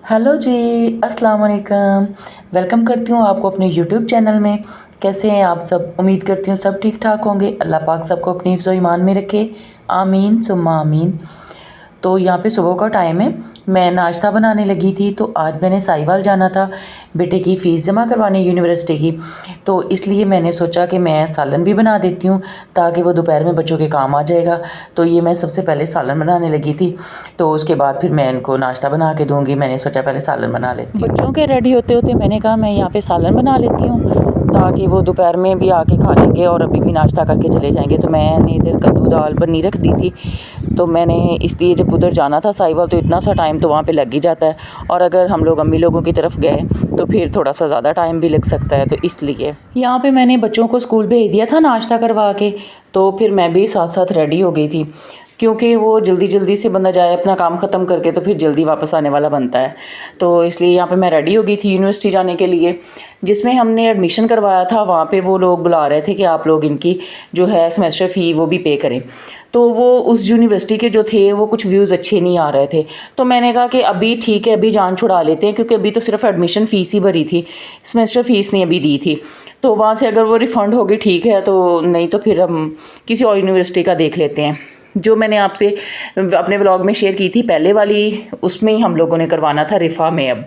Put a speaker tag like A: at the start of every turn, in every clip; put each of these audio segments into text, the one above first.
A: Hello जी, अस्सलाम वालेकुम। Welcome करती हूँ आपको अपने यूट्यूब चैनल में। कैसे हैं आप सब? उम्मीद करती हूँ सब ठीक ठाक होंगे। अल्लाह पाक सबको अपनी हिफ्ज़-ओ ईमान में रखे, आमीन सुम्मा आमीन। तो यहाँ पे सुबह का टाइम है, मैं नाश्ता बनाने लगी थी। तो आज मैंने साहिवाल जाना था बेटे की फ़ीस जमा करवाने यूनिवर्सिटी की, तो इसलिए मैंने सोचा कि मैं सालन भी बना देती हूँ ताकि वो दोपहर में बच्चों के काम आ जाएगा। तो ये मैं सबसे पहले सालन बनाने लगी थी, तो उसके बाद फिर मैं इनको नाश्ता बना के दूँगी। मैंने सोचा पहले सालन बना लेती हूँ। बच्चों के रेडी होते होते मैंने कहा मैं यहाँ पे सालन बना लेती हूँ ताकि वो दोपहर में भी आके खा लेंगे और अभी भी नाश्ता करके चले जाएंगे। तो मैंने इधर कद्दू दाल बनी रख दी थी, तो मैंने इसलिए जब उधर जाना था साहिवाल तो इतना सा टाइम तो वहाँ पे लग ही जाता है, और अगर हम लोग अम्मी लोगों की तरफ गए तो फिर थोड़ा सा ज़्यादा टाइम भी लग सकता है। तो इसलिए यहाँ पे मैंने बच्चों को स्कूल भेज दिया था नाश्ता करवा के, तो फिर मैं भी साथ साथ रेडी हो गई थी क्योंकि वो जल्दी जल्दी से बंदा जाए अपना काम ख़त्म करके तो फिर जल्दी वापस आने वाला बनता है। तो इसलिए यहाँ पे मैं रेडी हो गई थी यूनिवर्सिटी जाने के लिए। जिसमें हमने एडमिशन करवाया था वहाँ पे वो लोग बुला रहे थे कि आप लोग इनकी जो है सेमेस्टर फ़ी वो भी पे करें। तो वो उस यूनिवर्सिटी के जो थे वो कुछ व्यूज़ अच्छे नहीं आ रहे थे, तो मैंने कहा कि अभी ठीक है, अभी जान छुड़ा लेते हैं क्योंकि अभी तो सिर्फ एडमिशन फ़ीस ही भरी थी, सेमेस्टर फ़ीस नहीं अभी दी थी। तो वहाँ से अगर वो रिफ़ंड होगी ठीक है, तो नहीं तो फिर हम किसी और यूनिवर्सिटी का देख लेते हैं। जो मैंने आपसे अपने व्लॉग में शेयर की थी पहले वाली, उसमें ही हम लोगों ने करवाना था रिफ़ा में। अब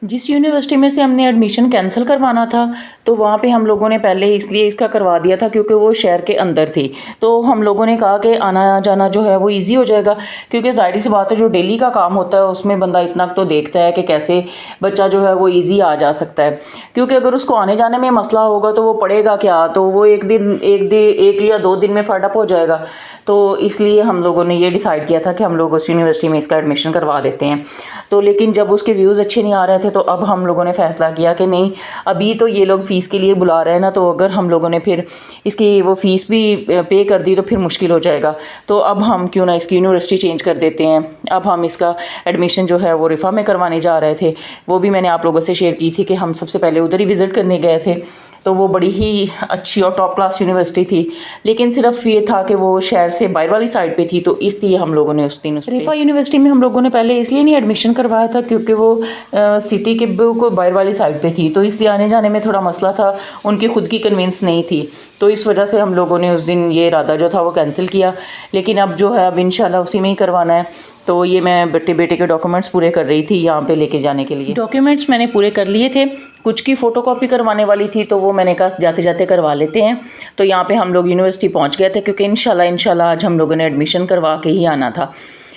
A: जिस यूनिवर्सिटी में से हमने एडमिशन कैंसिल करवाना था तो वहाँ पे हम लोगों ने पहले इसलिए इसका करवा दिया था क्योंकि वो शहर के अंदर थी। तो हम लोगों ने कहा कि आना जाना जो है वो इजी हो जाएगा, क्योंकि ज़ाहिर सी बात है जो डेली का काम होता है उसमें बंदा इतना तो देखता है कि कैसे बच्चा जो है वो इजी आ जा सकता है। क्योंकि अगर उसको आने जाने में मसला होगा तो वो पढ़ेगा क्या, तो वो एक या 2 दिन में फड अप हो जाएगा। तो इसलिए हम लोगों ने ये डिसाइड किया था कि हम लोग उस यूनिवर्सिटी में इसका एडमिशन करवा देते हैं। तो लेकिन जब उसके व्यूज़ अच्छे नहीं आ रहे थे तो अब हम लोगों ने फ़ैसला किया कि नहीं, अभी तो ये लोग फ़ीस के लिए बुला रहे हैं ना, तो अगर हम लोगों ने फिर इसकी वो फ़ीस भी पे कर दी तो फिर मुश्किल हो जाएगा। तो अब हम क्यों ना इसकी यूनिवर्सिटी चेंज कर देते हैं। अब हम इसका एडमिशन जो है वो रिफ़ा में करवाने जा रहे थे। वो भी मैंने आप लोगों से शेयर की थी कि हम सबसे पहले उधर ही विज़िट करने गए थे। तो वो बड़ी ही अच्छी और टॉप क्लास यूनिवर्सिटी थी, लेकिन सिर्फ ये था कि वो शहर से बाहर वाली साइड पे थी, तो इसलिए हम लोगों ने उस दिन रिफ़ा यूनिवर्सिटी में हम लोगों ने पहले इसलिए नहीं एडमिशन करवाया था क्योंकि वो सिटी के बिल्कुल बाहर वाली साइड पे थी, तो इसलिए आने जाने में थोड़ा मसला था, उनकी खुद की कन्विंस नहीं थी। तो इस वजह से हम लोगों ने उस दिन ये इरादा जो था वो कैंसिल किया। लेकिन अब जो है अब इंशाल्लाह उसी में ही करवाना है। तो ये मैं बेटे के डॉक्यूमेंट्स पूरे कर रही थी यहाँ पे लेके जाने के लिए। डॉक्यूमेंट्स मैंने पूरे कर लिए थे, कुछ की फ़ोटोकॉपी करवाने वाली थी तो वो मैंने कहा जाते जाते करवा लेते हैं। तो यहाँ पे हम लोग यूनिवर्सिटी पहुँच गए थे क्योंकि इंशाल्लाह आज हम लोगों ने एडमिशन करवा के ही आना था।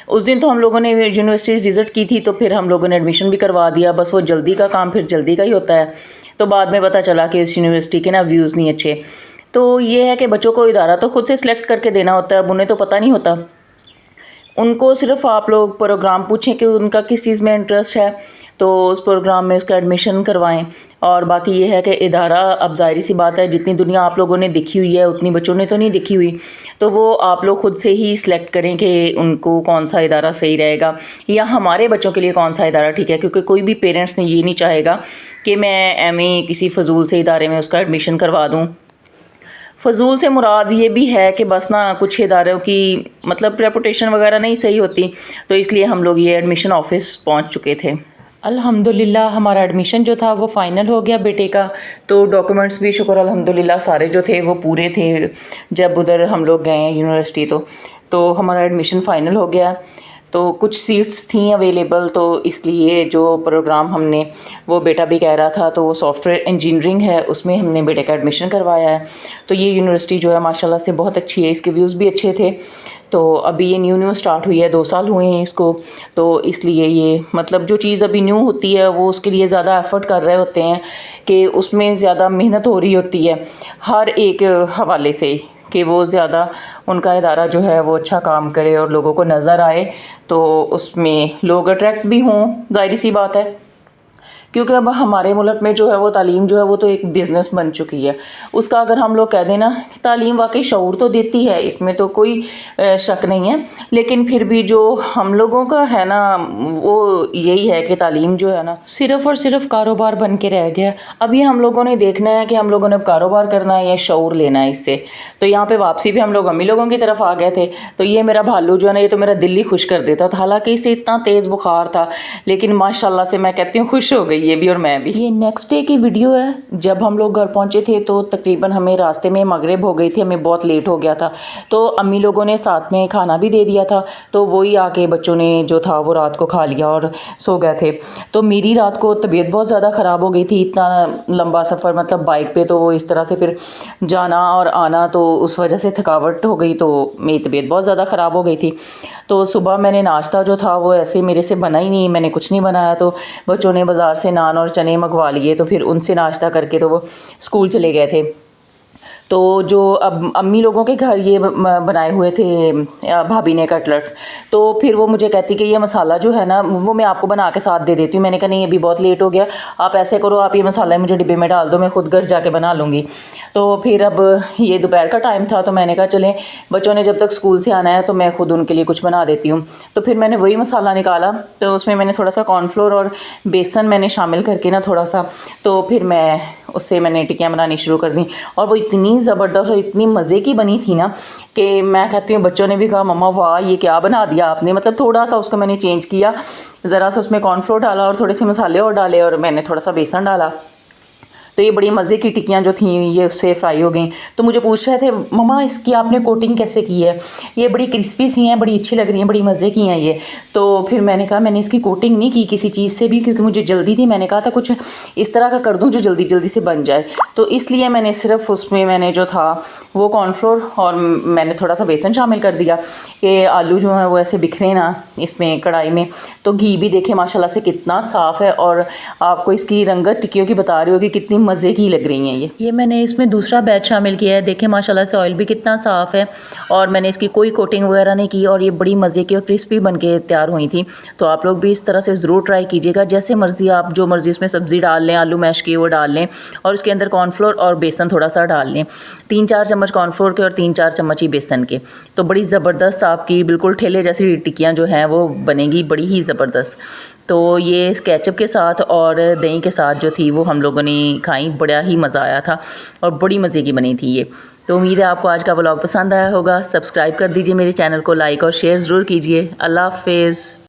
A: उस दिन तो हम लोगों ने यूनिवर्सिटी विज़िट की थी तो फिर हम लोगों ने एडमिशन भी करवा दिया। बस वो जल्दी का काम फिर जल्दी का ही होता है। तो बाद में पता चला कि इस यूनिवर्सिटी के ना व्यूज़ नहीं अच्छे। तो ये है कि बच्चों को इदारा तो खुद से सिलेक्ट करके देना होता है, अब उन्हें तो पता नहीं होता। उनको सिर्फ आप लोग प्रोग्राम पूछें कि उनका किस चीज़ में इंटरेस्ट है, तो उस प्रोग्राम में उसका एडमिशन करवाएं। और बाकी ये है कि इदारा, अब ज़ाहिर सी बात है जितनी दुनिया आप लोगों ने देखी हुई है उतनी बच्चों ने तो नहीं देखी हुई, तो वो आप लोग खुद से ही सिलेक्ट करें कि उनको कौन सा इदारा सही रहेगा या हमारे बच्चों के लिए कौन सा इदारा ठीक है। क्योंकि कोई भी पेरेंट्स ने ये नहीं चाहेगा कि मैं एमए किसी फ़जूल से इदारे में उसका एडमिशन करवा दूँ। फ़जूल से मुराद ये भी है कि बस ना कुछ इदारों की मतलब रेपुटेशन वगैरह नहीं सही होती, तो इसलिए हम लोग ये एडमिशन ऑफ़िस पहुंच चुके थे। अल्हम्दुलिल्लाह हमारा एडमिशन जो था वो फ़ाइनल हो गया बेटे का। तो डॉक्यूमेंट्स भी शुक्र अल्हम्दुलिल्लाह सारे जो थे वो पूरे थे जब उधर हम लोग गए यूनिवर्सिटी। तो हमारा एडमिशन फ़ाइनल हो गया। तो कुछ सीट्स थी अवेलेबल, तो इसलिए जो प्रोग्राम हमने, वो बेटा भी कह रहा था, तो वो सॉफ्टवेयर इंजीनियरिंग है उसमें हमने बेटे का एडमिशन करवाया है। तो ये यूनिवर्सिटी जो है माशाल्लाह से बहुत अच्छी है, इसके व्यूज़ भी अच्छे थे। तो अभी ये न्यू स्टार्ट हुई है, 2 साल हुए हैं इसको, तो इसलिए ये मतलब जो चीज़ अभी न्यू होती है वो उसके लिए ज़्यादा एफ़र्ट कर रहे होते हैं कि उसमें ज़्यादा मेहनत हो रही होती है हर एक हवाले से, कि वो ज़्यादा उनका इदारा जो है वो अच्छा काम करे और लोगों को नज़र आए, तो उसमें लोग अट्रैक्ट भी हों, ज़ाहिर सी बात है। क्योंकि अब हमारे मुल्क में जो है वो तालीम जो है वो तो एक बिज़नेस बन चुकी है। उसका अगर हम लोग कह दें ना, तालीम वाकई शऊर तो देती है, इसमें तो कोई शक नहीं है, लेकिन फिर भी जो हम लोगों का है ना वो यही है कि तालीम जो है ना सिर्फ़ और सिर्फ कारोबार बन के रह गया। अभी हम लोगों ने देखना है कि हम लोगों ने अब कारोबार करना है या शऊर लेना है इससे। तो यहाँ पे वापसी भी हम लोग अम्मी लोगों की तरफ आ गए थे। तो ये मेरा भालू जो है ना, ये तो मेरा दिल ही खुश कर देता था। हालांकि इसे इतना तेज़ बुखार था, लेकिन माशाल्लाह से मैं कहती हूँ खुश हो गई ये भी और मैं भी। ये नेक्स्ट डे की वीडियो है। जब हम लोग घर पहुँचे थे तो तकरीबन हमें रास्ते में मगरिब हो गई थी, हमें बहुत लेट हो गया था। तो अम्मी लोगों ने साथ में खाना भी दे दिया था, तो वही आके बच्चों ने जो था वो रात को खा लिया और सो गए थे। तो मेरी रात को तबीयत बहुत ज़्यादा ख़राब हो गई थी। इतना लंबा सफ़र, मतलब बाइक पे, तो वो इस तरह से फिर जाना और आना, तो उस वजह से थकावट हो गई, तो मेरी तबीयत बहुत ज़्यादा ख़राब हो गई थी। तो सुबह मैंने नाश्ता जो था वो ऐसे मेरे से बना ही नहीं, मैंने कुछ नहीं बनाया। तो बच्चों ने बाज़ार से नान और चने मंगवा लिए, तो फिर उनसे नाश्ता करके तो वो स्कूल चले गए थे। तो जो अब अम्मी लोगों के घर ये बनाए हुए थे भाभी ने कटलेट्स, तो फिर वो मुझे कहती कि ये मसाला जो है ना वो मैं आपको बना के साथ दे देती हूँ। मैंने कहा नहीं, अभी बहुत लेट हो गया, आप ऐसे करो, आप ये मसाला मुझे डिब्बे में डाल दो, मैं खुद घर जाके बना लूँगी। तो फिर अब ये दोपहर का टाइम था, तो मैंने कहा चलें, बच्चों ने जब तक स्कूल से आना है तो मैं खुद उनके लिए कुछ बना देती हूँ। तो फिर मैंने वही मसाला निकाला, तो उसमें मैंने थोड़ा सा कॉर्नफ्लोर और बेसन मैंने शामिल करके ना थोड़ा सा, तो फिर मैं उससे मैंने टिक्कियाँ बनानी शुरू कर दी। और वो इतनी ज़बरदस्त और इतनी मज़े की बनी थी ना कि मैं कहती हूँ बच्चों ने भी कहा मम्मा वाह ये क्या बना दिया आपने। मतलब थोड़ा सा उसको मैंने चेंज किया, ज़रा सा उसमें कॉर्नफ्लोर डाला और थोड़े से मसाले और डाले और मैंने थोड़ा सा बेसन डाला। तो ये बड़ी मज़े की टिक्कियाँ जो थी ये उससे फ्राई हो गई। तो मुझे पूछ रहे थे मम्मा इसकी आपने कोटिंग कैसे की है, ये बड़ी क्रिस्पी सी हैं, बड़ी अच्छी लग रही हैं, बड़ी मज़े की हैं ये। तो फिर मैंने कहा मैंने इसकी कोटिंग नहीं की किसी चीज़ से भी, क्योंकि मुझे जल्दी थी। मैंने कहा था कुछ इस तरह का कर दूँ जो जल्दी जल्दी से बन जाए, तो इसलिए मैंने सिर्फ उसमें मैंने जो था वो कॉर्नफ्लोर और मैंने थोड़ा सा बेसन शामिल कर दिया कि आलू जो है वो ऐसे बिखरे ना इसमें कढ़ाई में। तो घी भी देखे माशाल्लाह से कितना साफ़ है, और आपको इसकी रंगत टिक्कियों की बता रही होगी कितनी मज़े की लग रही हैं ये मैंने इसमें दूसरा बैच शामिल किया है। देखें माशाल्लाह से ऑयल भी कितना साफ़ है, और मैंने इसकी कोई कोटिंग वगैरह नहीं की, और ये बड़ी मज़े की और क्रिस्पी बन के तैयार हुई थी। तो आप लोग भी इस तरह से ज़रूर ट्राई कीजिएगा। जैसे मर्ज़ी आप जो मर्ज़ी उसमें सब्ज़ी डाल लें, आलू मैश किए वो डाल लें, और उसके अंदर कॉर्नफ्लोर और बेसन थोड़ा सा डाल लें, 3-4 चम्मच कॉर्नफ्लोर के और 3-4 चम्मच ही बेसन के। तो बड़ी ज़बरदस्त आपकी बिल्कुल ठेले जैसी टिक्कियाँ जो हैं वो बनेगी, बड़ी ही ज़बरदस्त। तो ये केचप के साथ और दही के साथ जो थी वो हम लोगों ने खाई, बड़ा ही मज़ा आया था और बड़ी मज़े की बनी थी ये। तो उम्मीद है आपको आज का व्लॉग पसंद आया होगा। सब्सक्राइब कर दीजिए मेरे चैनल को, लाइक और शेयर ज़रूर कीजिए। अल्लाह हाफ़िज़।